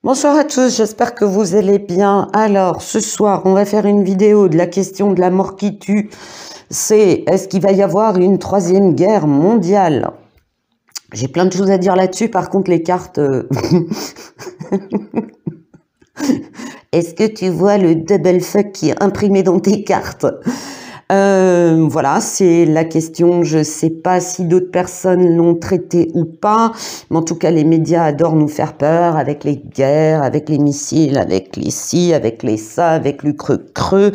Bonsoir à tous, j'espère que vous allez bien. Alors, ce soir, on va faire une vidéo de la question de la mort qui tue. C'est, est-ce qu'il va y avoir une troisième guerre mondiale? J'ai plein de choses à dire là-dessus, par contre, les cartes... Est-ce que tu vois le double fuck qui est imprimé dans tes cartes? Voilà, c'est la question. Je sais pas si d'autres personnes l'ont traité ou pas, mais en tout cas, les médias adorent nous faire peur avec les guerres, avec les missiles, avec les ci, avec les ça, avec le creux,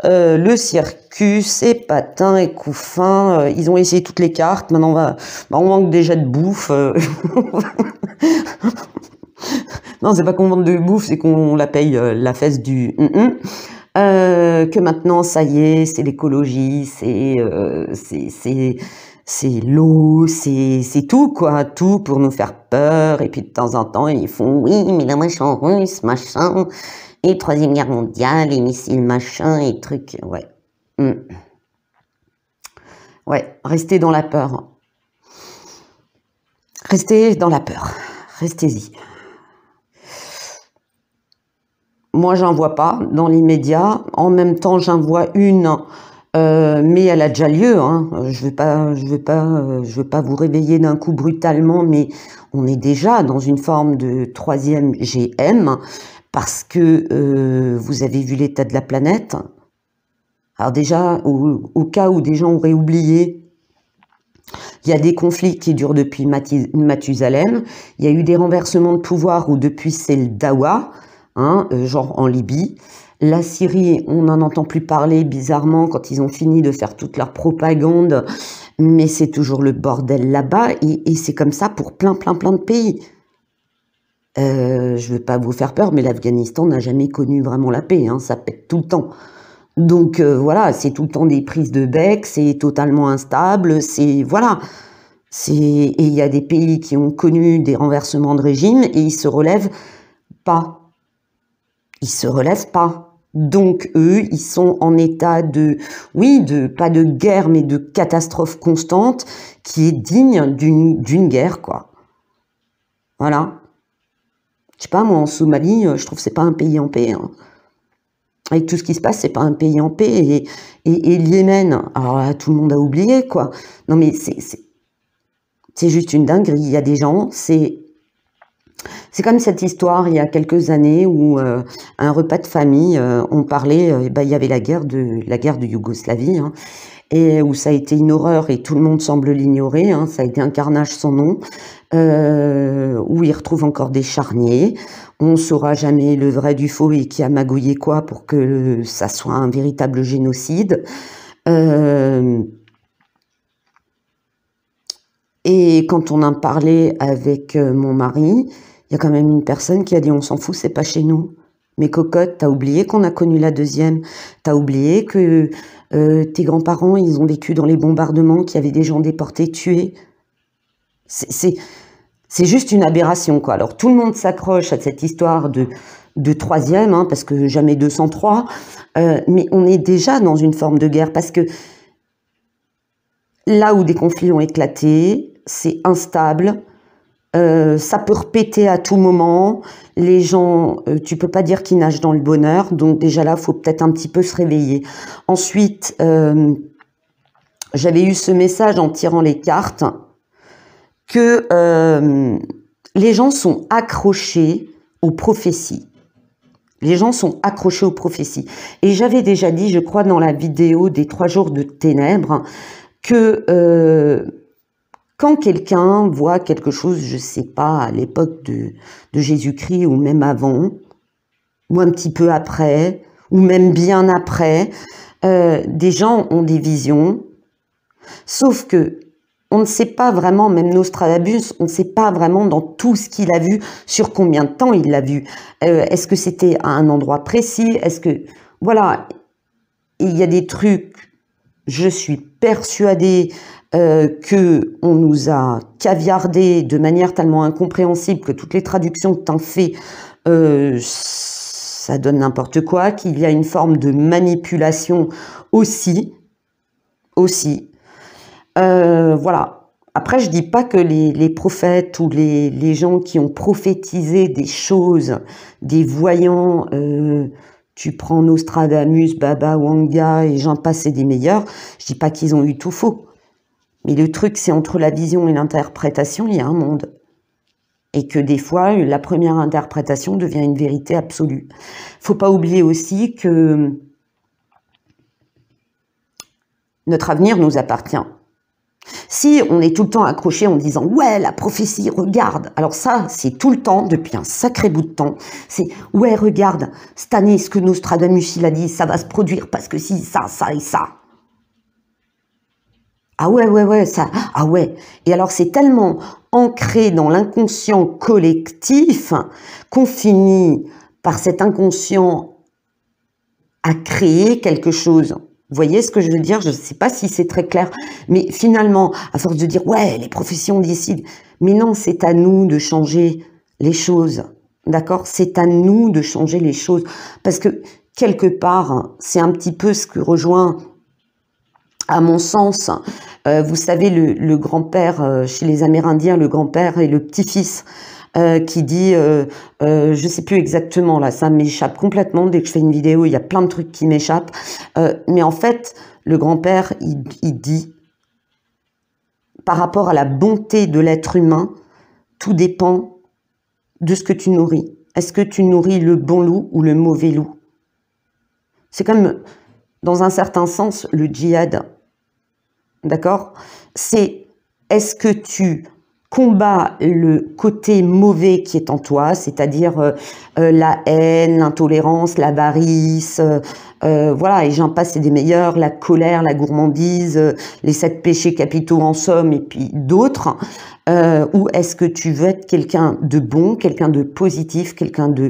le circus, et patins et couffins. Ils ont essayé toutes les cartes. Maintenant, on manque déjà de bouffe. Non, c'est pas qu'on manque de bouffe, c'est qu'on la paye la fesse du que maintenant, ça y est, c'est l'écologie, c'est l'eau, c'est tout, quoi, tout pour nous faire peur. Et puis, de temps en temps, ils font, oui, mais la machin russe, machin, et troisième guerre mondiale, et missiles, machin, et trucs, ouais. Ouais, restez dans la peur. Restez dans la peur. Restez-y. Moi, j'en vois pas dans l'immédiat. En même temps, j'en vois une, mais elle a déjà lieu. Hein. Je veux pas vous réveiller d'un coup brutalement, mais on est déjà dans une forme de troisième GM parce que vous avez vu l'état de la planète. Alors déjà, au cas où des gens auraient oublié, il y a des conflits qui durent depuis Mathusalem. Il y a eu des renversements de pouvoir où depuis c'est le Dawa. Genre en Libye. La Syrie, on n'en entend plus parler bizarrement quand ils ont fini de faire toute leur propagande, mais c'est toujours le bordel là-bas, et c'est comme ça pour plein de pays. Je veux pas vous faire peur, mais l'Afghanistan n'a jamais connu vraiment la paix, hein, ça pète tout le temps. Donc voilà, c'est tout le temps des prises de bec, c'est totalement instable, c'est... Voilà. Et il y a des pays qui ont connu des renversements de régime, et ils se relèvent pas. Ils se relèvent pas. Donc, eux, ils sont en état de, oui, pas de guerre, mais de catastrophe constante qui est digne d'une guerre, quoi. Voilà. Je sais pas, moi, en Somalie, je trouve que c'est pas un pays en paix. Hein. Avec tout ce qui se passe, c'est pas un pays en paix. Et le Yémen, alors là, tout le monde a oublié, quoi. Non, mais c'est juste une dinguerie. Il y a des gens, c'est comme cette histoire il y a quelques années où un repas de famille, on parlait, il y avait la guerre de Yougoslavie, hein, et où ça a été une horreur et tout le monde semble l'ignorer, hein, ça a été un carnage sans nom, où ils retrouvent encore des charniers. On ne saura jamais le vrai du faux et qui a magouillé quoi pour que ça soit un véritable génocide. Et quand on en parlait avec mon mari, il y a quand même une personne qui a dit « on s'en fout, c'est pas chez nous ». Mais cocotte, t'as oublié qu'on a connu la deuxième. T'as oublié que tes grands-parents, ils ont vécu dans les bombardements, qu'il y avait des gens déportés, tués. C'est juste une aberration, quoi. Alors tout le monde s'accroche à cette histoire de troisième, hein, parce que jamais 203. Mais on est déjà dans une forme de guerre, parce que là où des conflits ont éclaté, c'est instable. Ça peut repéter à tout moment. Les gens, tu peux pas dire qu'ils nagent dans le bonheur. Donc déjà là, faut peut-être un petit peu se réveiller. Ensuite, j'avais eu ce message en tirant les cartes que les gens sont accrochés aux prophéties. Les gens sont accrochés aux prophéties. Et j'avais déjà dit, je crois, dans la vidéo des 3 jours de ténèbres, que quand quelqu'un voit quelque chose, je sais pas, à l'époque de Jésus-Christ ou même avant, ou un petit peu après, ou même bien après, des gens ont des visions, sauf que on ne sait pas vraiment, même Nostradamus, on ne sait pas vraiment dans tout ce qu'il a vu, sur combien de temps il l'a vu. Est-ce que c'était à un endroit précis? Est-ce que... Voilà, il y a des trucs, je suis persuadée que on nous a caviardé de manière tellement incompréhensible que toutes les traductions que t'en fais, ça donne n'importe quoi, qu'il y a une forme de manipulation aussi. Voilà. Après, je dis pas que les prophètes ou les gens qui ont prophétisé des choses, des voyants, tu prends Nostradamus, Baba Wanga et j'en passe et des meilleurs, je dis pas qu'ils ont eu tout faux. Mais le truc, c'est entre la vision et l'interprétation, il y a un monde. Et que des fois, la première interprétation devient une vérité absolue. Faut pas oublier aussi que notre avenir nous appartient. Si on est tout le temps accroché en disant « Ouais, la prophétie, regarde !» Alors ça, c'est tout le temps, depuis un sacré bout de temps. C'est « Ouais, regarde, cette année, ce que Nostradamus, il a dit, ça va se produire parce que si, ça, ça et ça. » Ah ouais, ça, ah ouais. Et alors, c'est tellement ancré dans l'inconscient collectif qu'on finit par cet inconscient à créer quelque chose. Vous voyez ce que je veux dire? Je ne sais pas si c'est très clair, mais finalement, à force de dire « ouais, les professions décident », mais non, c'est à nous de changer les choses, d'accord? C'est à nous de changer les choses, parce que quelque part, c'est un petit peu ce que rejoint, à mon sens, vous savez, le grand-père, chez les Amérindiens, le grand-père et le petit-fils, qui dit, je sais plus exactement là, ça m'échappe complètement, dès que je fais une vidéo, il y a plein de trucs qui m'échappent, mais en fait, le grand-père, il dit, par rapport à la bonté de l'être humain, tout dépend de ce que tu nourris. Est-ce que tu nourris le bon loup ou le mauvais loup? C'est comme, dans un certain sens, le djihad, d'accord? C'est, est-ce que tu combat le côté mauvais qui est en toi, c'est-à-dire la haine, l'intolérance, l'avarice, voilà, et j'en passe, c'est des meilleurs, la colère, la gourmandise, les 7 péchés capitaux en somme, et puis d'autres, ou est-ce que tu veux être quelqu'un de bon, quelqu'un de positif, quelqu'un de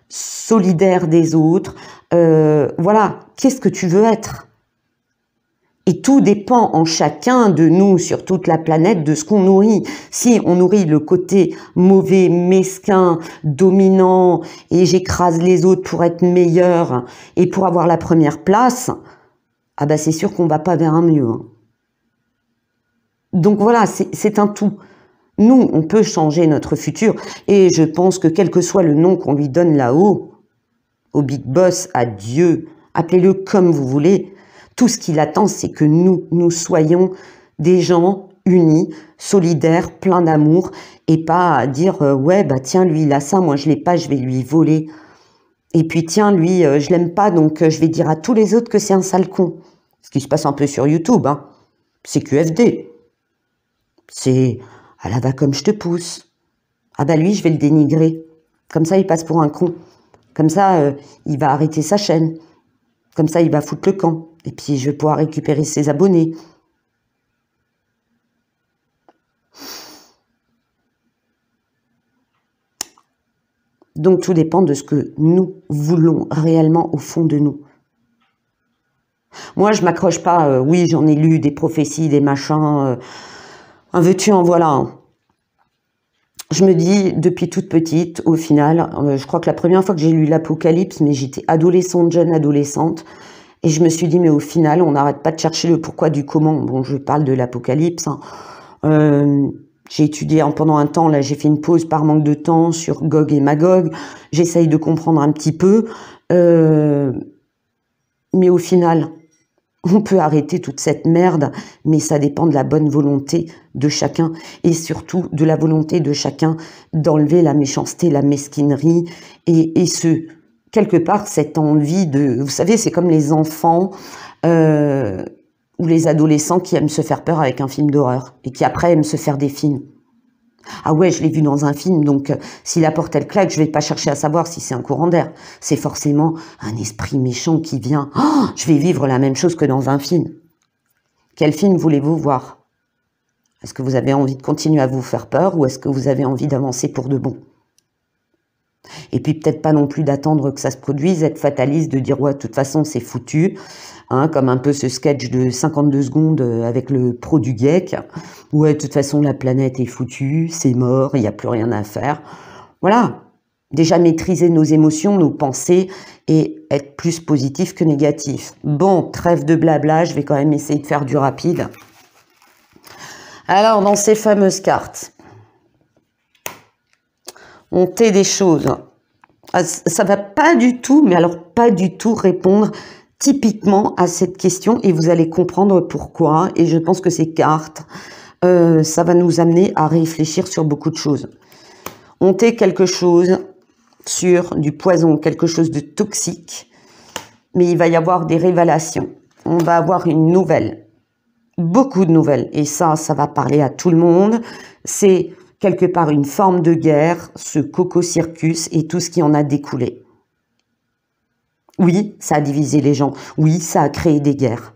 solidaire des autres, voilà, qu'est-ce que tu veux être? Et tout dépend en chacun de nous, sur toute la planète, de ce qu'on nourrit. Si on nourrit le côté mauvais, mesquin, dominant, et j'écrase les autres pour être meilleur et pour avoir la première place, ah ben c'est sûr qu'on va pas vers un mieux. Donc voilà, c'est un tout. Nous, on peut changer notre futur. Et je pense que quel que soit le nom qu'on lui donne là-haut, au Big Boss, à Dieu, appelez-le comme vous voulez, tout ce qu'il attend, c'est que nous soyons des gens unis, solidaires, pleins d'amour, et pas à dire ouais, bah tiens, lui, il a ça, moi, je l'ai pas, je vais lui voler. Et puis, tiens, lui, je l'aime pas, donc je vais dire à tous les autres que c'est un sale con. Ce qui se passe un peu sur YouTube, hein. C'est QFD. C'est « ah là, va comme je te pousse ». Ah bah lui, je vais le dénigrer. Comme ça, il passe pour un con. Comme ça, il va arrêter sa chaîne. Comme ça, il va foutre le camp. Et puis, je vais pouvoir récupérer ses abonnés. Donc, tout dépend de ce que nous voulons réellement au fond de nous. Moi, je m'accroche pas. Oui, j'en ai lu des prophéties, des machins. Un veux-tu, en voilà. Hein. Je me dis, depuis toute petite, au final, je crois que la première fois que j'ai lu l'Apocalypse, mais j'étais adolescente, jeune adolescente, et je me suis dit, mais au final, on n'arrête pas de chercher le pourquoi du comment. Bon, je parle de l'Apocalypse. Hein. J'ai étudié pendant un temps, là j'ai fait une pause par manque de temps sur Gog et Magog. J'essaye de comprendre un petit peu. Mais au final, on peut arrêter toute cette merde, mais ça dépend de la bonne volonté de chacun et surtout de la volonté de chacun d'enlever la méchanceté, la mesquinerie et quelque part, cette envie de... Vous savez, c'est comme les enfants ou les adolescents qui aiment se faire peur avec un film d'horreur et qui après aiment se faire des films. Ah ouais, je l'ai vu dans un film, donc si la porte elle claque, je vais pas chercher à savoir si c'est un courant d'air. C'est forcément un esprit méchant qui vient. Oh, je vais vivre la même chose que dans un film. Quel film voulez-vous voir? Est-ce que vous avez envie de continuer à vous faire peur ou est-ce que vous avez envie d'avancer pour de bon? Et puis peut-être pas non plus d'attendre que ça se produise, être fataliste, de dire ouais, de toute façon c'est foutu. Hein, comme un peu ce sketch de 52 secondes avec le pro du GIEC. Ouais, de toute façon, la planète est foutue, c'est mort, il n'y a plus rien à faire. Voilà. Déjà maîtriser nos émotions, nos pensées et être plus positif que négatif. Bon, trêve de blabla, je vais quand même essayer de faire du rapide. Alors, dans ces fameuses cartes, on tait des choses. Ça va pas du tout, mais alors pas du tout répondre typiquement à cette question et vous allez comprendre pourquoi. Et je pense que ces cartes, ça va nous amener à réfléchir sur beaucoup de choses. On tait quelque chose sur du poison, quelque chose de toxique, mais il va y avoir des révélations. On va avoir une nouvelle, beaucoup de nouvelles, et ça va parler à tout le monde. C'est quelque part une forme de guerre, ce coco-circus et tout ce qui en a découlé. Oui, ça a divisé les gens. Oui, ça a créé des guerres.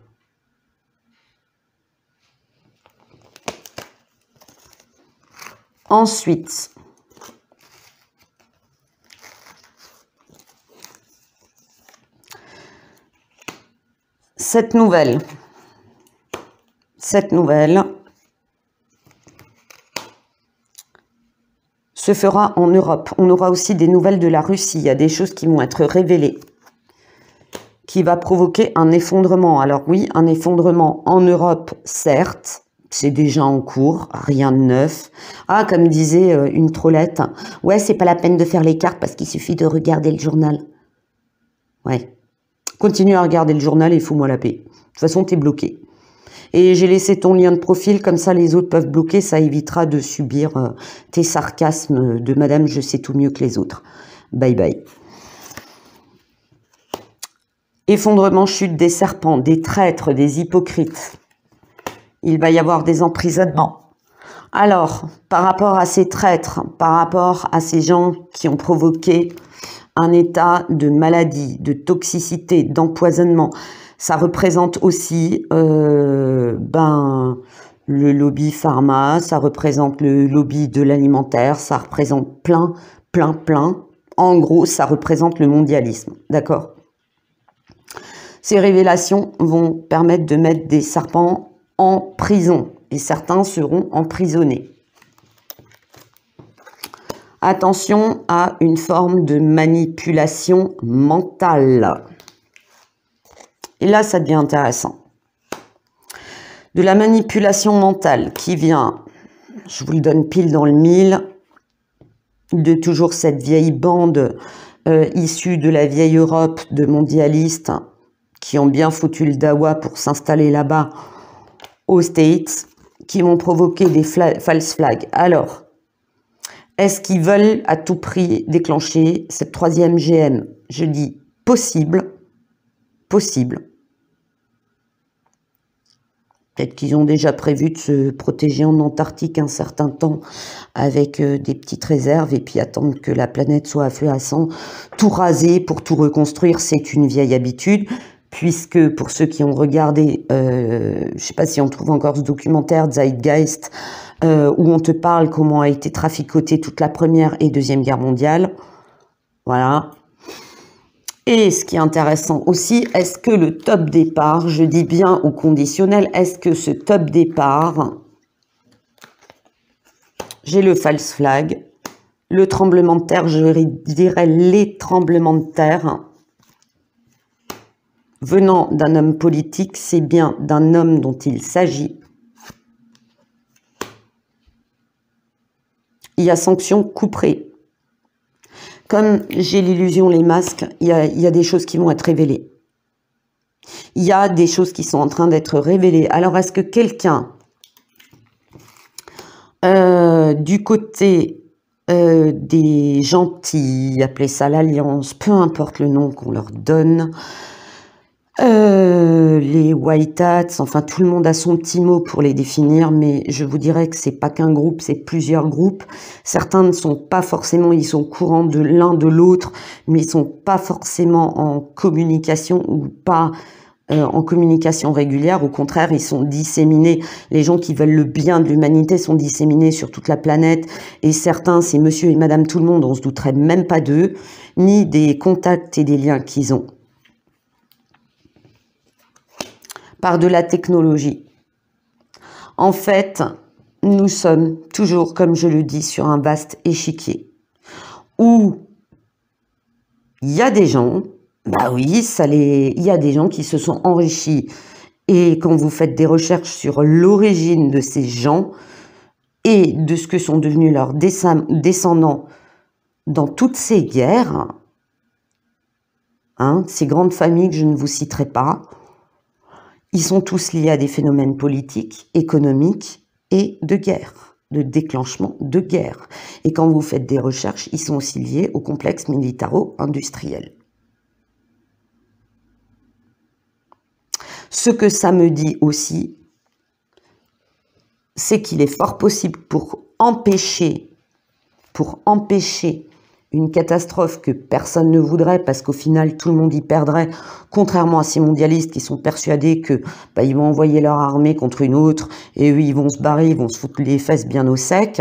Ensuite, cette nouvelle se fera en Europe. On aura aussi des nouvelles de la Russie. Il y a des choses qui vont être révélées, qui va provoquer un effondrement. Alors oui, un effondrement en Europe, certes, c'est déjà en cours, rien de neuf. Ah, comme disait une trollette, ouais, c'est pas la peine de faire les cartes parce qu'il suffit de regarder le journal. Ouais, continue à regarder le journal et fous-moi la paix. De toute façon, t'es bloqué. Et j'ai laissé ton lien de profil, comme ça les autres peuvent bloquer, ça évitera de subir tes sarcasmes de madame je sais tout mieux que les autres. Bye bye. Effondrement, chute des serpents, des traîtres, des hypocrites. Il va y avoir des emprisonnements. Alors, par rapport à ces traîtres, par rapport à ces gens qui ont provoqué un état de maladie, de toxicité, d'empoisonnement, ça représente aussi le lobby pharma, ça représente le lobby de l'alimentaire, ça représente plein. En gros, ça représente le mondialisme, d'accord? Ces révélations vont permettre de mettre des serpents en prison et certains seront emprisonnés. Attention à une forme de manipulation mentale. Et là, ça devient intéressant. De la manipulation mentale qui vient, je vous le donne pile dans le mille, de toujours cette vieille bande issue de la vieille Europe de mondialistes qui ont bien foutu le dawa pour s'installer là-bas aux States, qui vont provoquer des false flags. Alors, est-ce qu'ils veulent à tout prix déclencher cette troisième GM? Je dis possible. Peut-être qu'ils ont déjà prévu de se protéger en Antarctique un certain temps avec des petites réserves et puis attendre que la planète soit à feu à sang. Tout raser pour tout reconstruire, c'est une vieille habitude. Puisque pour ceux qui ont regardé, je ne sais pas si on trouve encore ce documentaire Zeitgeist, où on te parle comment a été traficotée toute la Première et Deuxième Guerre mondiale. Voilà. Et ce qui est intéressant aussi, est-ce que le top départ, je dis bien au conditionnel, est-ce que ce top départ, j'ai le false flag, le tremblement de terre, je dirais les tremblements de terre, venant d'un homme politique, c'est bien d'un homme dont il s'agit. Il y a sanction couperée. Comme j'ai l'illusion, les masques, il y a des choses qui vont être révélées. Il y a des choses qui sont en train d'être révélées. Alors, est-ce que quelqu'un, du côté des gentils, appelez ça l'Alliance, peu importe le nom qu'on leur donne, les white hats, enfin tout le monde a son petit mot pour les définir, mais je vous dirais que c'est pas qu'un groupe, c'est plusieurs groupes. Certains ne sont pas forcément, ils sont courants de l'un de l'autre, mais ils sont pas forcément en communication ou pas en communication régulière. Au contraire, ils sont disséminés. Les gens qui veulent le bien de l'humanité sont disséminés sur toute la planète. Et certains, c'est monsieur et madame tout le monde, on se douterait même pas d'eux, ni des contacts et des liens qu'ils ont. Par de la technologie. En fait, nous sommes toujours, comme je le dis, sur un vaste échiquier où il y a des gens, bah oui, il y a des gens qui se sont enrichis Et quand vous faites des recherches sur l'origine de ces gens et de ce que sont devenus leurs descendants dans toutes ces guerres, hein, ces grandes familles que je ne vous citerai pas, ils sont tous liés à des phénomènes politiques, économiques et de guerre, de déclenchement de guerre. Et quand vous faites des recherches, ils sont aussi liés au complexe militaro-industriel. Ce que ça me dit aussi, c'est qu'il est fort possible pour empêcher une catastrophe que personne ne voudrait, parce qu'au final, tout le monde y perdrait, contrairement à ces mondialistes qui sont persuadés que ils vont envoyer leur armée contre une autre, et eux, ils vont se barrer, ils vont se foutre les fesses bien au sec.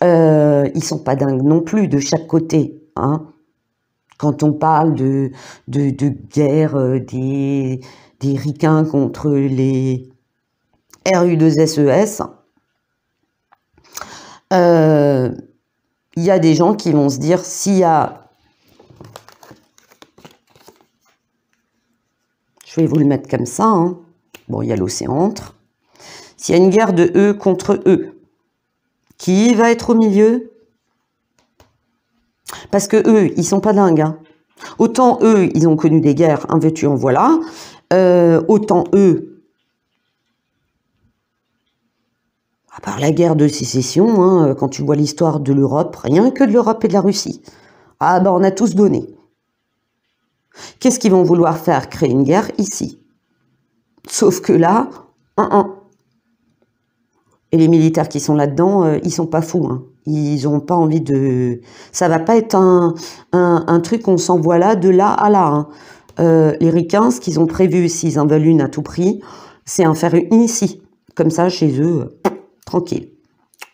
Ils sont pas dingues non plus, de chaque côté. Hein. Quand on parle de guerre des ricains contre les RU2SES, il y a des gens qui vont se dire, s'il y a... Je vais vous le mettre comme ça. Hein. Bon, il y a l'océan entre. S'il y a une guerre de eux contre eux, qui va être au milieu? Parce que eux, ils sont pas dingues. Hein. Autant eux, ils ont connu des guerres, en veux-tu, en voilà. Autant eux, à part la guerre de sécession, hein, quand tu vois l'histoire de l'Europe, rien que de l'Europe et de la Russie. Ah ben, on a tous donné. Qu'est-ce qu'ils vont vouloir faire? Créer une guerre ici. Sauf que là, Et les militaires qui sont là-dedans, ils sont pas fous. Hein. Ils n'ont pas envie de... Ça va pas être un truc qu'on s'envoie là, de là à là. Hein. Les ricains, ce qu'ils ont prévu, s'ils en veulent une à tout prix, c'est en faire une ici. Comme ça, chez eux, tranquille.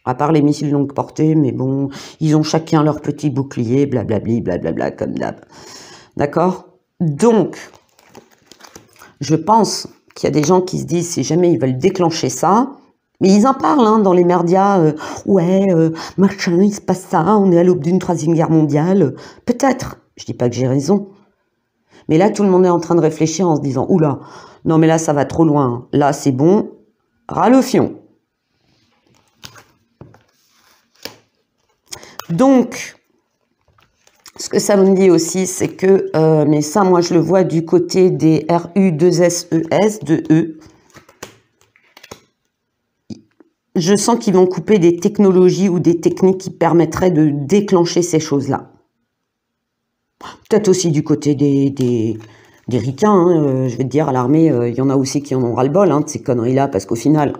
À part les missiles longue portée, mais bon, ils ont chacun leur petit bouclier, blablabli, blablabla, comme d'hab. D'accord? Donc, je pense qu'il y a des gens qui se disent, si jamais ils veulent déclencher ça, mais ils en parlent hein, dans les médias, machin, il se passe ça, on est à l'aube d'une 3e guerre mondiale. Peut-être, je dis pas que j'ai raison. Mais là, tout le monde est en train de réfléchir en se disant, oula, non mais là, ça va trop loin. Là, c'est bon, ras le fion. Donc, ce que ça me dit aussi, c'est que, mais ça, moi, je le vois du côté des RU2SES, de eux. Je sens qu'ils vont couper des technologies ou des techniques qui permettraient de déclencher ces choses-là. Peut-être aussi du côté des ricains, hein, je vais te dire, à l'armée, il y en a aussi qui en ont ras-le-bol hein, de ces conneries-là, parce qu'au final...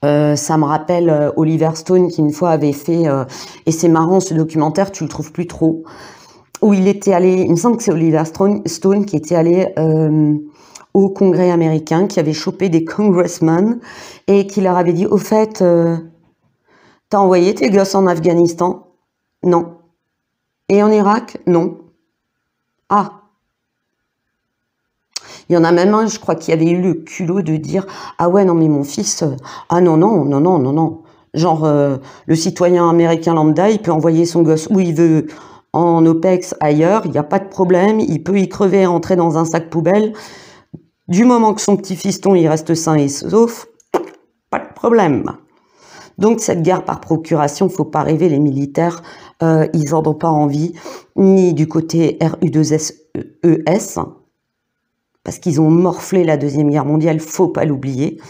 ça me rappelle Oliver Stone qui une fois avait fait, et c'est marrant ce documentaire, tu le trouves plus trop, où il était allé, il me semble que c'est Oliver Stone qui était allé au Congrès américain, qui avait chopé des congressmen et qui leur avait dit, au fait, t'as envoyé tes gosses en Afghanistan? Non. Et en Irak? Non. Ah. Il y en a même un, je crois, qui avait eu le culot de dire « Ah ouais, non, mais mon fils... ah non, non, non, non, non, non. » Genre, le citoyen américain lambda, il peut envoyer son gosse où il veut, en OPEX, ailleurs, il n'y a pas de problème, il peut y crever et rentrer dans un sac poubelle. Du moment que son petit fiston, il reste sain et sauf, pas de problème. Donc, cette guerre par procuration, faut pas rêver, les militaires, ils n'en ont pas envie, ni du côté RU2SES, parce qu'ils ont morflé la 2e guerre mondiale, faut pas l'oublier.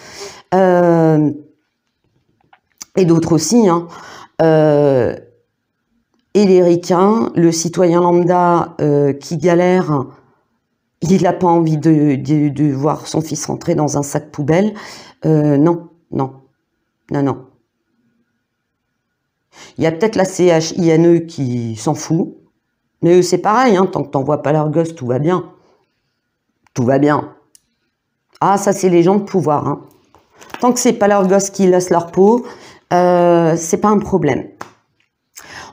Et d'autres aussi. Hein. Et les ricains, le citoyen lambda qui galère, il n'a pas envie de voir son fils rentrer dans un sac poubelle. Non, non, non, non. Il y a peut-être la CHINE qui s'en fout, mais eux c'est pareil, hein, tant que t'envoies pas leur gosse, tout va bien. Tout va bien. Ah, ça, c'est les gens de pouvoir. Hein. Tant que c'est pas leurs gosses qui laissent leur peau, c'est pas un problème.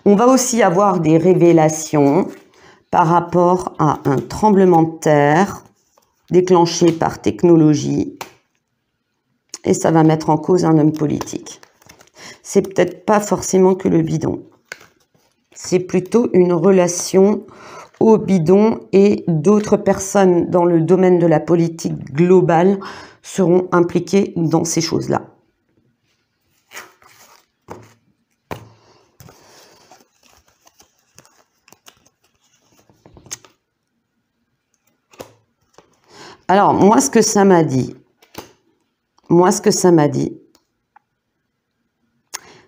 On va aussi avoir des révélations par rapport à un tremblement de terre déclenché par technologie. Et ça va mettre en cause un homme politique. C'est peut-être pas forcément que le bidon. C'est plutôt une relation au bidon et d'autres personnes dans le domaine de la politique globale seront impliquées dans ces choses-là. Alors, moi, ce que ça m'a dit,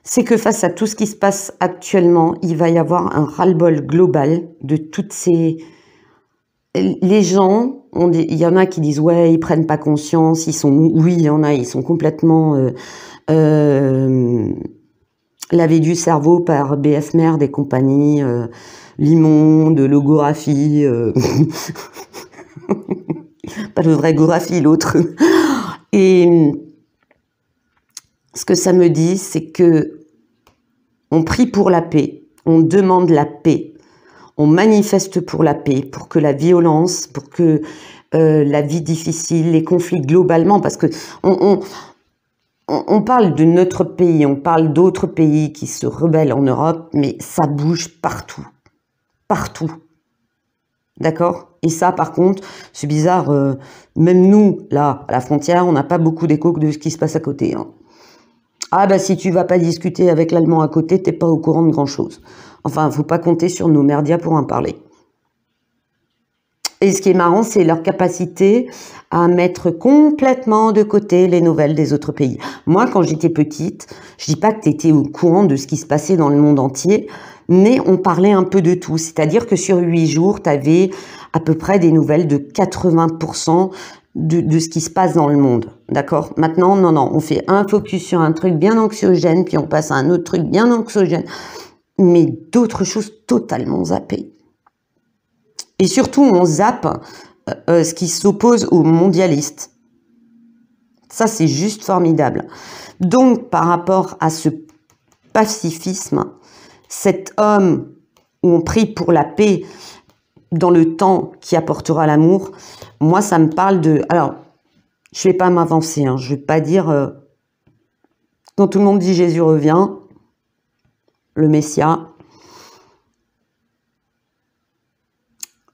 c'est que face à tout ce qui se passe actuellement, il va y avoir un ras-le-bol global de toutes ces... Les gens, il y en a qui disent « ouais, ils prennent pas conscience, ils sont... » Oui, il y en a, ils sont complètement lavés du cerveau par BF Merde et compagnie, Limon, de Logographie... pas le vrai Gorafi, l'autre. Et ce que ça me dit, c'est que on prie pour la paix, on demande la paix, on manifeste pour la paix, pour que la violence, pour que la vie difficile, les conflits globalement, parce que on parle de notre pays, on parle d'autres pays qui se rebellent en Europe, mais ça bouge partout, partout. D'accord? Et ça, par contre, c'est bizarre, même nous, là, à la frontière, on n'a pas beaucoup d'écho de ce qui se passe à côté. Hein. Ah bah si tu vas pas discuter avec l'Allemand à côté, t'es pas au courant de grand-chose. Enfin, faut pas compter sur nos merdias pour en parler. Et ce qui est marrant, c'est leur capacité à mettre complètement de côté les nouvelles des autres pays. Moi, quand j'étais petite, je dis pas que t'étais au courant de ce qui se passait dans le monde entier, mais on parlait un peu de tout. C'est-à-dire que sur 8 jours, tu avais à peu près des nouvelles de 80% de ce qui se passe dans le monde. D'accord? Maintenant, non, on fait un focus sur un truc bien anxiogène, puis on passe à un autre truc bien anxiogène, mais d'autres choses totalement zappées. Et surtout, on zappe ce qui s'oppose aux mondialistes. Ça, c'est juste formidable. Donc, par rapport à ce pacifisme, cet homme où on prie pour la paix dans le temps qui apportera l'amour, moi, ça me parle de... Alors, je ne vais pas m'avancer, hein, je ne vais pas dire... quand tout le monde dit Jésus revient, le Messia,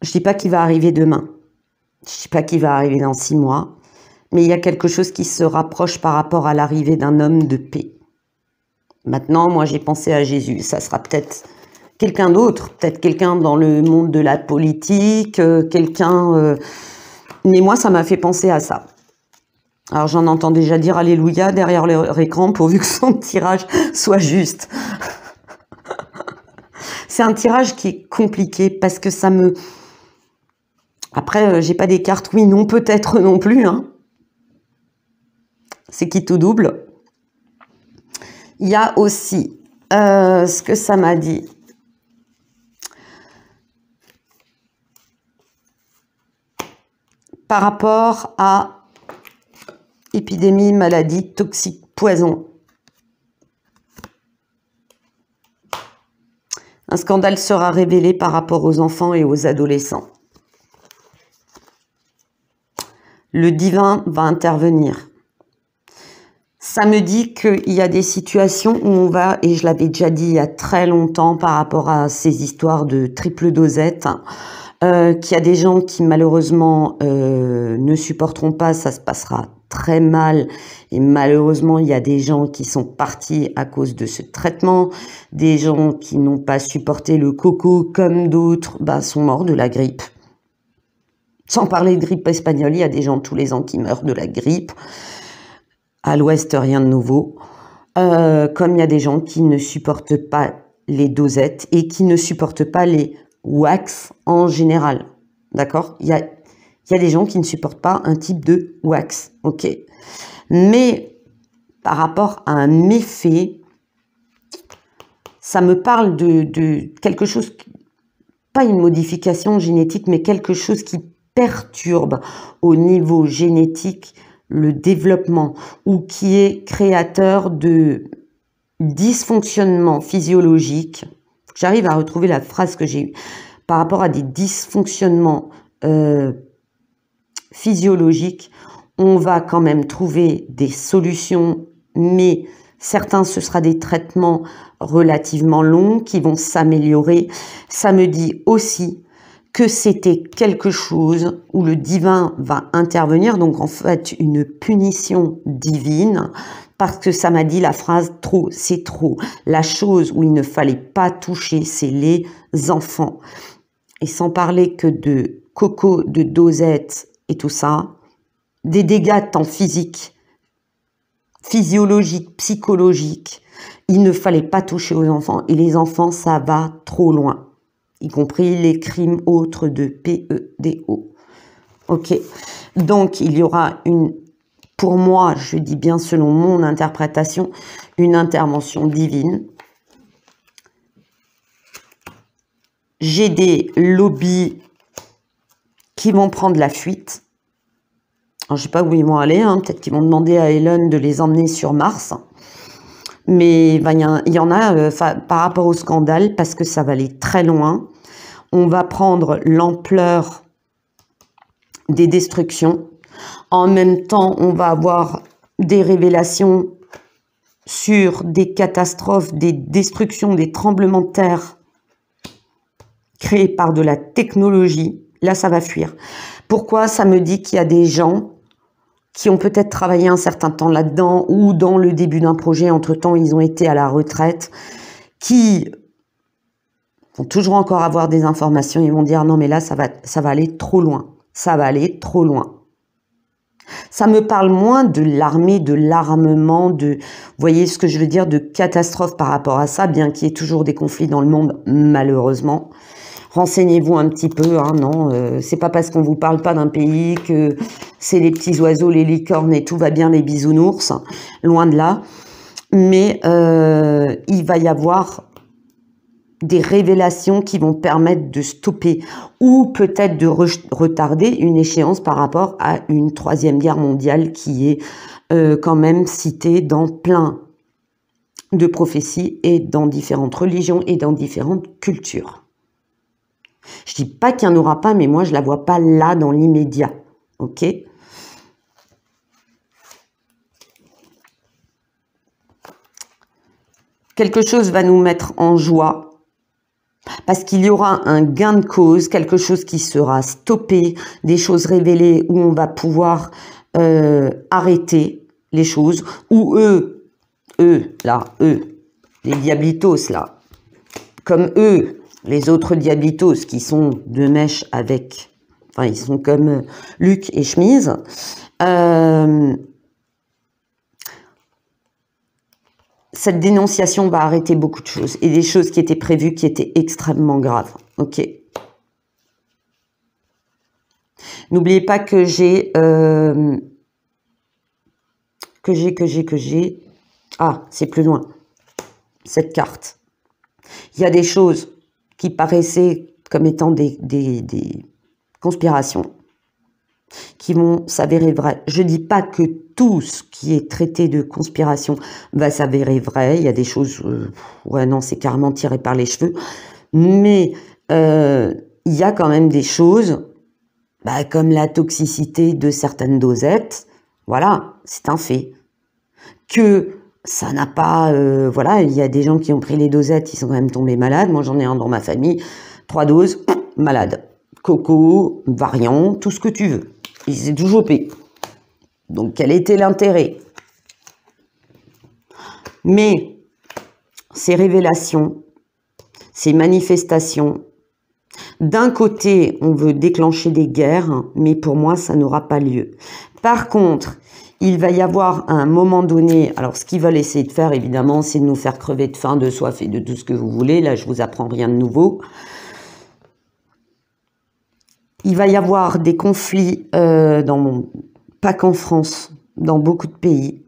je ne dis pas qu'il va arriver demain, je ne dis pas qu'il va arriver dans 6 mois, mais il y a quelque chose qui se rapproche par rapport à l'arrivée d'un homme de paix. Maintenant, moi, j'ai pensé à Jésus. Ça sera peut-être quelqu'un d'autre, peut-être quelqu'un dans le monde de la politique, quelqu'un... Mais moi, ça m'a fait penser à ça. Alors, j'en entends déjà dire Alléluia derrière leur écran, pourvu que son tirage soit juste. C'est un tirage qui est compliqué, parce que ça me... Après, j'ai pas des cartes oui, non, peut-être non plus. Hein. C'est qui tout double. Il y a aussi ce que ça m'a dit. Par rapport à épidémie, maladie, toxique, poison. Un scandale sera révélé par rapport aux enfants et aux adolescents. Le divin va intervenir. Ça me dit qu'il y a des situations où on va, et je l'avais déjà dit il y a très longtemps par rapport à ces histoires de triple dosette, qu'il y a des gens qui malheureusement ne supporteront pas, ça se passera très mal, et malheureusement il y a des gens qui sont partis à cause de ce traitement, des gens qui n'ont pas supporté le coco comme d'autres sont morts de la grippe. Sans parler de grippe espagnole, il y a des gens tous les ans qui meurent de la grippe. À l'ouest, rien de nouveau. Comme il y a des gens qui ne supportent pas les dosettes et qui ne supportent pas les wax en général. D'accord? Il y a des gens qui ne supportent pas un type de wax. Ok. Mais par rapport à un méfait, ça me parle de quelque chose, pas une modification génétique, mais quelque chose qui perturbe au niveau génétique le développement, ou qui est créateur de dysfonctionnements physiologiques. J'arrive à retrouver la phrase que j'ai eue par rapport à des dysfonctionnements physiologiques. On va quand même trouver des solutions, mais certains, ce sera des traitements relativement longs qui vont s'améliorer. Ça me dit aussi que c'était quelque chose où le divin va intervenir, donc en fait une punition divine, parce que ça m'a dit la phrase « trop, c'est trop ». La chose où il ne fallait pas toucher, c'est les enfants. Et sans parler que de coco, de dosette et tout ça, des dégâts tant physiques, physiologiques, psychologiques, il ne fallait pas toucher aux enfants. Et les enfants, ça va trop loin, y compris les crimes autres de PEDO. Ok, donc il y aura une, pour moi, je dis bien selon mon interprétation, une intervention divine. J'ai des lobbies qui vont prendre la fuite. Alors, je ne sais pas où ils vont aller, hein. Peut-être qu'ils vont demander à Elon de les emmener sur Mars. Mais ben, y en a par rapport au scandale, parce que ça va aller très loin. On va prendre l'ampleur des destructions. En même temps, on va avoir des révélations sur des catastrophes, des destructions, des tremblements de terre créés par de la technologie. Là, ça va fuir. Pourquoi? Ça me dit qu'il y a des gens qui ont peut-être travaillé un certain temps là-dedans ou dans le début d'un projet, entre-temps, ils ont été à la retraite, qui vont toujours encore avoir des informations, ils vont dire non mais là, ça va aller trop loin. Ça va aller trop loin. Ça me parle moins de l'armée, de l'armement, de, vous voyez ce que je veux dire, de catastrophe par rapport à ça, bien qu'il y ait toujours des conflits dans le monde, malheureusement. Renseignez-vous un petit peu, hein, non, c'est pas parce qu'on vous parle pas d'un pays que c'est les petits oiseaux, les licornes et tout va bien, les bisounours, loin de là. Mais il va y avoir des révélations qui vont permettre de stopper ou peut-être de retarder une échéance par rapport à une troisième guerre mondiale qui est quand même citée dans plein de prophéties et dans différentes religions et dans différentes cultures. Je dis pas qu'il n'y en aura pas, mais moi je la vois pas là dans l'immédiat, ok? Quelque chose va nous mettre en joie, parce qu'il y aura un gain de cause, quelque chose qui sera stoppé, des choses révélées où on va pouvoir arrêter les choses, où eux, les diablitos là, comme eux, les autres diablitos qui sont de mèche avec, enfin ils sont comme Luc et Chemise, cette dénonciation va arrêter beaucoup de choses, et des choses qui étaient prévues, qui étaient extrêmement graves, ok. N'oubliez pas que j'ai, ah, c'est plus loin, cette carte. Il y a des choses qui paraissaient comme étant des conspirations qui vont s'avérer vraies. Je dis pas que tout ce qui est traité de conspiration va s'avérer vrai. Il y a des choses, ouais non, c'est carrément tiré par les cheveux. Mais il y a quand même des choses, bah, comme la toxicité de certaines dosettes. Voilà, c'est un fait. Que ça n'a pas... voilà, il y a des gens qui ont pris les dosettes, ils sont quand même tombés malades. Moi, j'en ai un dans ma famille. 3 doses, malade. Coco, variant, tout ce que tu veux. Il s'est tout chopé. Donc, quel était l'intérêt? Mais ces révélations, ces manifestations, d'un côté, on veut déclencher des guerres, mais pour moi, ça n'aura pas lieu. Par contre, il va y avoir à un moment donné, alors ce qu'ils veulent essayer de faire, évidemment, c'est de nous faire crever de faim, de soif et de tout ce que vous voulez. Là, je vous apprends rien de nouveau. Il va y avoir des conflits, pas qu'en France, dans beaucoup de pays.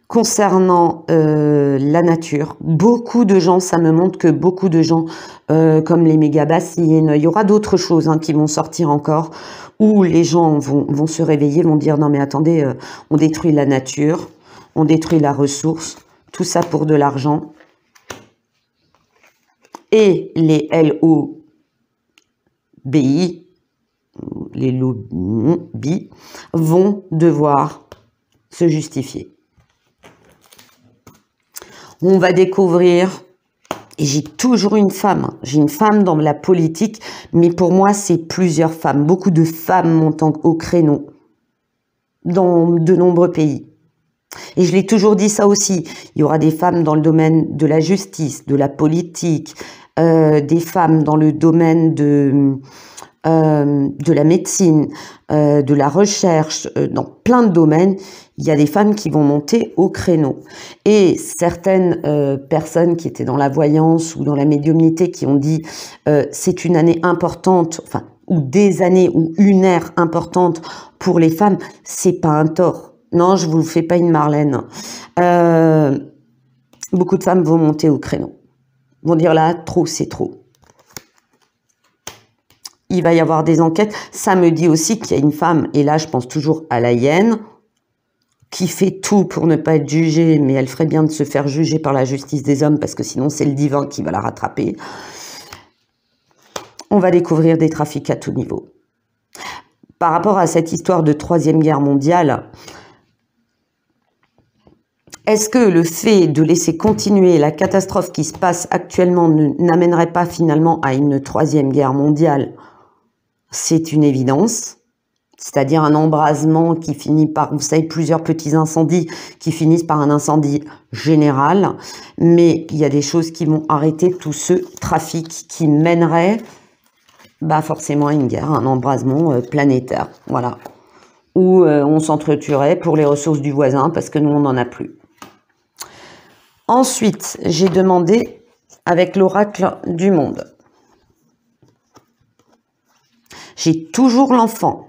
Concernant la nature, beaucoup de gens, ça me montre que beaucoup de gens, comme les méga-bassines, il y aura d'autres choses hein, qui vont sortir encore, où les gens vont se réveiller, vont dire non mais attendez, on détruit la nature, on détruit la ressource, tout ça pour de l'argent. Et les LOBI, les lobbies, vont devoir se justifier. On va découvrir Et j'ai toujours une femme. J'ai une femme dans la politique, mais pour moi, c'est plusieurs femmes. Beaucoup de femmes montent au créneau dans de nombreux pays. Et je l'ai toujours dit ça aussi. Il y aura des femmes dans le domaine de la justice, de la politique, des femmes dans le domaine de la médecine, de la recherche, dans plein de domaines, il y a des femmes qui vont monter au créneau. Et certaines personnes qui étaient dans la voyance ou dans la médiumnité qui ont dit c'est une année importante, enfin, ou des années ou une ère importante pour les femmes, c'est pas un tort. Non, je vous fais pas une Marlène. Beaucoup de femmes vont monter au créneau. Vont dire là, trop, c'est trop. Il va y avoir des enquêtes. Ça me dit aussi qu'il y a une femme, et là je pense toujours à la hyène, qui fait tout pour ne pas être jugée, mais elle ferait bien de se faire juger par la justice des hommes, parce que sinon c'est le divin qui va la rattraper. On va découvrir des trafics à tout niveau. Par rapport à cette histoire de Troisième Guerre mondiale, est-ce que le fait de laisser continuer la catastrophe qui se passe actuellement n'amènerait pas finalement à une Troisième Guerre mondiale? C'est une évidence, c'est-à-dire un embrasement qui finit par, vous savez, plusieurs petits incendies qui finissent par un incendie général, mais il y a des choses qui vont arrêter tout ce trafic qui mènerait forcément à une guerre, un embrasement planétaire, voilà, où on s'entretuerait pour les ressources du voisin parce que nous on n'en a plus. Ensuite, j'ai demandé avec l'oracle du monde. J'ai toujours l'enfant.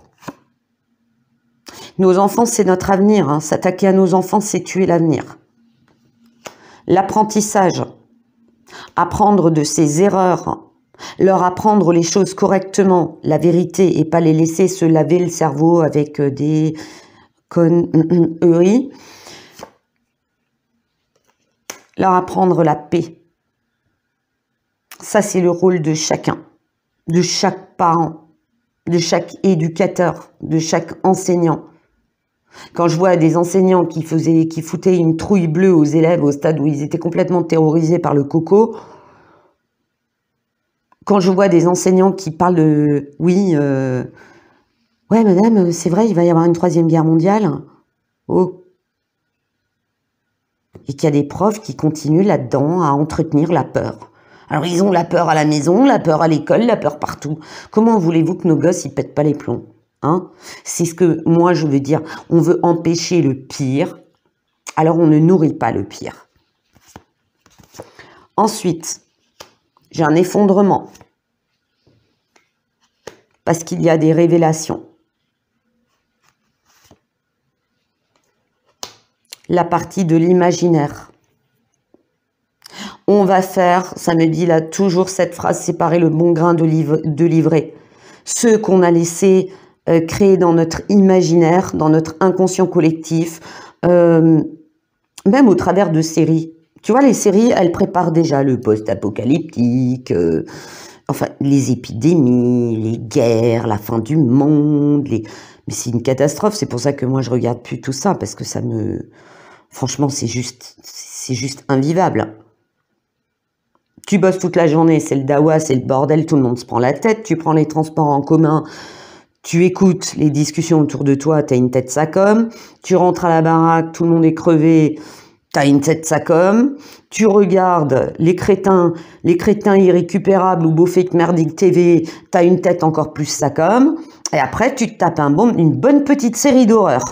Nos enfants, c'est notre avenir. Hein. S'attaquer à nos enfants, c'est tuer l'avenir. L'apprentissage. Apprendre de ses erreurs. Leur apprendre les choses correctement, la vérité, et pas les laisser se laver le cerveau avec des conneries. Leur apprendre la paix. Ça, c'est le rôle de chacun, de chaque parent, de chaque éducateur, de chaque enseignant. Quand je vois des enseignants qui foutaient une trouille bleue aux élèves au stade où ils étaient complètement terrorisés par le coco, quand je vois des enseignants qui parlent de... Oui, ouais madame, c'est vrai, il va y avoir une troisième guerre mondiale. Oh. Et qu'il y a des profs qui continuent là-dedans à entretenir la peur. Alors ils ont la peur à la maison, la peur à l'école, la peur partout. Comment voulez-vous que nos gosses ils pètent pas les plombs, hein? C'est ce que moi je veux dire. On veut empêcher le pire, alors on ne nourrit pas le pire. Ensuite, j'ai un effondrement. Parce qu'il y a des révélations. La partie de l'imaginaire. On va faire, ça me dit là toujours cette phrase, séparer le bon grain de l'ivraie. Ce qu'on a laissé créer dans notre imaginaire, dans notre inconscient collectif, même au travers de séries. Tu vois, les séries, elles préparent déjà le post-apocalyptique, enfin, les épidémies, les guerres, la fin du monde. Mais c'est une catastrophe, c'est pour ça que moi je regarde plus tout ça, parce que ça me... Franchement, c'est juste invivable. Tu bosses toute la journée, c'est le dawa, c'est le bordel, tout le monde se prend la tête. Tu prends les transports en commun, tu écoutes les discussions autour de toi, t'as une tête sacom. Tu rentres à la baraque, tout le monde est crevé, t'as une tête sacom. Tu regardes les crétins irrécupérables ou Beaufake Merdique TV, t'as une tête encore plus sacom. Et après, tu te tapes une bonne petite série d'horreur.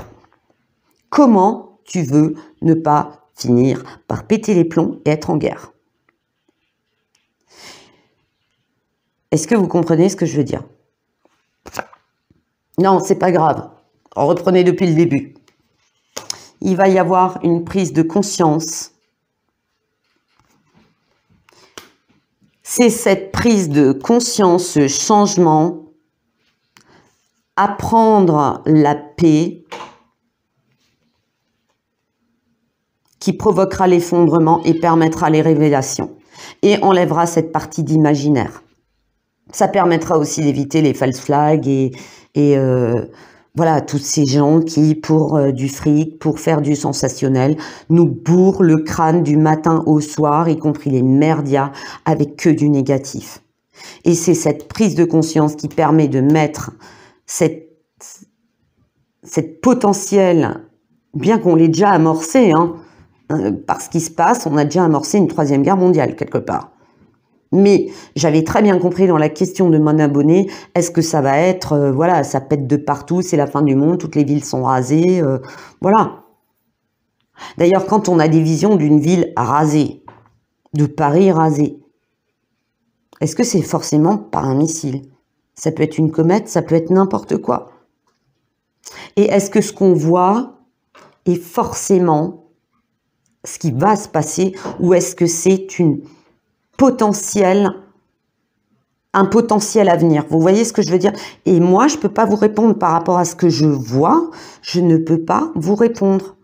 Comment tu veux ne pas finir par péter les plombs et être en guerre? Est-ce que vous comprenez ce que je veux dire? Non, c'est pas grave. Reprenez depuis le début. Il va y avoir une prise de conscience. C'est cette prise de conscience, ce changement, apprendre la paix, qui provoquera l'effondrement et permettra les révélations. Et enlèvera cette partie d'imaginaire. Ça permettra aussi d'éviter les false flags et Voilà, tous ces gens qui, pour du fric, pour faire du sensationnel, nous bourrent le crâne du matin au soir, y compris les merdias, avec que du négatif. Et c'est cette prise de conscience qui permet de mettre cette potentielle, bien qu'on l'ait déjà amorcé, hein, par ce qui se passe, on a déjà amorcé une 3e guerre mondiale, quelque part. Mais j'avais très bien compris dans la question de mon abonné, est-ce que ça va être, voilà, ça pète de partout, c'est la fin du monde, toutes les villes sont rasées, voilà. D'ailleurs, quand on a des visions d'une ville rasée, de Paris rasé, est-ce que c'est forcément par un missile? Ça peut être une comète, ça peut être n'importe quoi. Et est-ce que ce qu'on voit est forcément ce qui va se passer, ou est-ce que c'est un potentiel avenir? Vous voyez ce que je veux dire? Et moi, je ne peux pas vous répondre par rapport à ce que je vois, je ne peux pas vous répondre.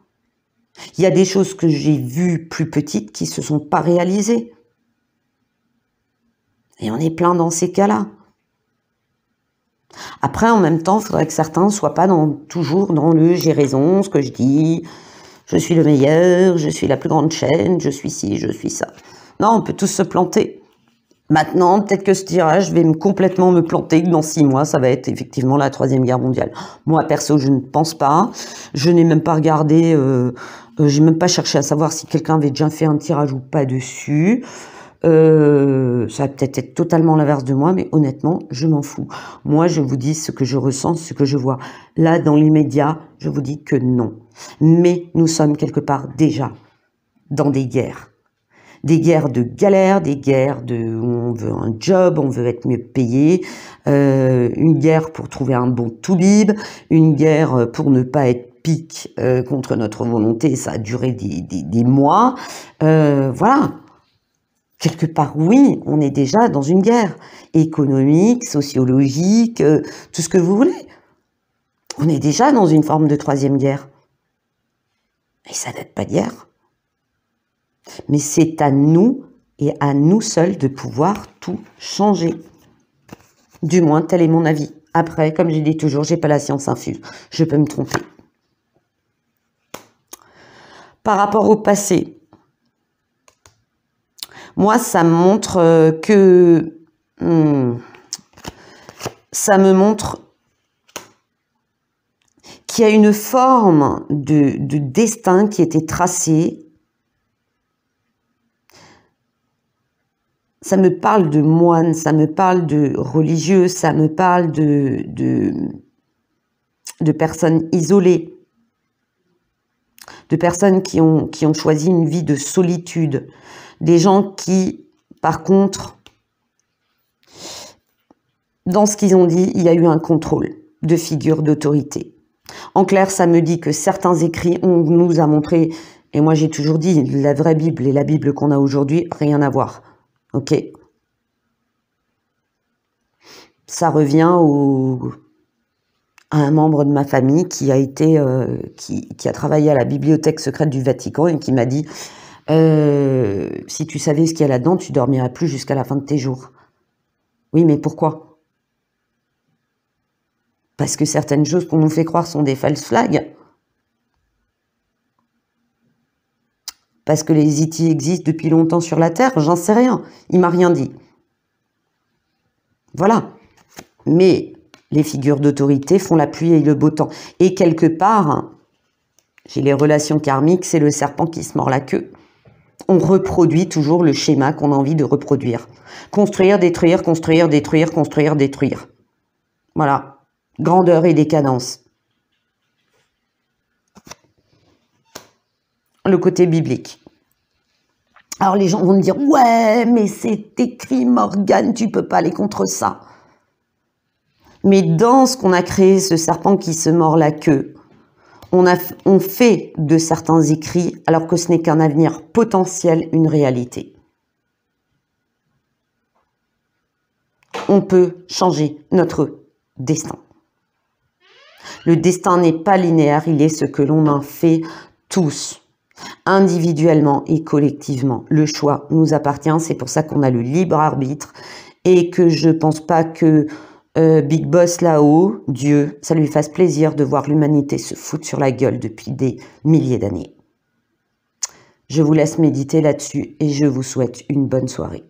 Il y a des choses que j'ai vues plus petites qui ne se sont pas réalisées. Et on est plein dans ces cas-là. Après, en même temps, il faudrait que certains ne soient pas toujours dans le « j'ai raison, ce que je dis, je suis le meilleur, je suis la plus grande chaîne, je suis ci, je suis ça ». Non, on peut tous se planter. Maintenant, peut-être que je dirais, je vais complètement me planter, que dans 6 mois, ça va être effectivement la 3e guerre mondiale. Moi, perso, je ne pense pas. Je n'ai même pas regardé, j'ai même pas cherché à savoir si quelqu'un avait déjà fait un tirage ou pas dessus. Ça va peut-être être totalement l'inverse de moi, mais honnêtement, je m'en fous. Moi, je vous dis ce que je ressens, ce que je vois. Là, dans l'immédiat, je vous dis que non. Mais nous sommes quelque part déjà dans des guerres. Des guerres de galère, des guerres où on veut un job, on veut être mieux payé, une guerre pour trouver un bon toubib, une guerre pour ne pas être pique contre notre volonté, ça a duré des mois. Voilà. Quelque part, oui, on est déjà dans une guerre économique, sociologique, tout ce que vous voulez. On est déjà dans une forme de 3e guerre. Et ça date pas d'hier. Mais c'est à nous et à nous seuls de pouvoir tout changer. Du moins, tel est mon avis. Après, comme je dis toujours, j'ai pas la science infuse. Je peux me tromper. Par rapport au passé, moi, ça me montre ça me montre qu'il y a une forme de destin qui était tracée. Ça me parle de moines, ça me parle de religieux, ça me parle de personnes isolées, de personnes qui ont choisi une vie de solitude, des gens qui, par contre, dans ce qu'ils ont dit, il y a eu un contrôle de figures d'autorité. En clair, ça me dit que certains écrits, on nous a montré, et moi j'ai toujours dit, la vraie Bible et la Bible qu'on a aujourd'hui, rien à voir. Ok. Ça revient à un membre de ma famille qui a été, qui a travaillé à la bibliothèque secrète du Vatican et qui m'a dit si tu savais ce qu'il y a là-dedans, tu dormirais plus jusqu'à la fin de tes jours. Oui, mais pourquoi? Parce que certaines choses qu'on nous fait croire sont des false flags. Parce que les E.T. existent depuis longtemps sur la Terre, j'en sais rien. Il m'a rien dit. Voilà. Mais les figures d'autorité font la pluie et le beau temps. Et quelque part, j'ai les relations karmiques, c'est le serpent qui se mord la queue. On reproduit toujours le schéma qu'on a envie de reproduire. Construire, détruire, construire, détruire, construire, détruire. Voilà. Grandeur et décadence. Le côté biblique. Alors les gens vont me dire « Ouais, mais c'est écrit, Morgane, tu peux pas aller contre ça. » Mais dans ce qu'on a créé, ce serpent qui se mord la queue, on fait de certains écrits, alors que ce n'est qu'un avenir potentiel, une réalité. On peut changer notre destin. Le destin n'est pas linéaire, il est ce que l'on en fait tous, individuellement et collectivement. Le choix nous appartient, c'est pour ça qu'on a le libre arbitre et que je ne pense pas que Big Boss là-haut, Dieu, ça lui fasse plaisir de voir l'humanité se foutre sur la gueule depuis des milliers d'années. Je vous laisse méditer là-dessus et je vous souhaite une bonne soirée.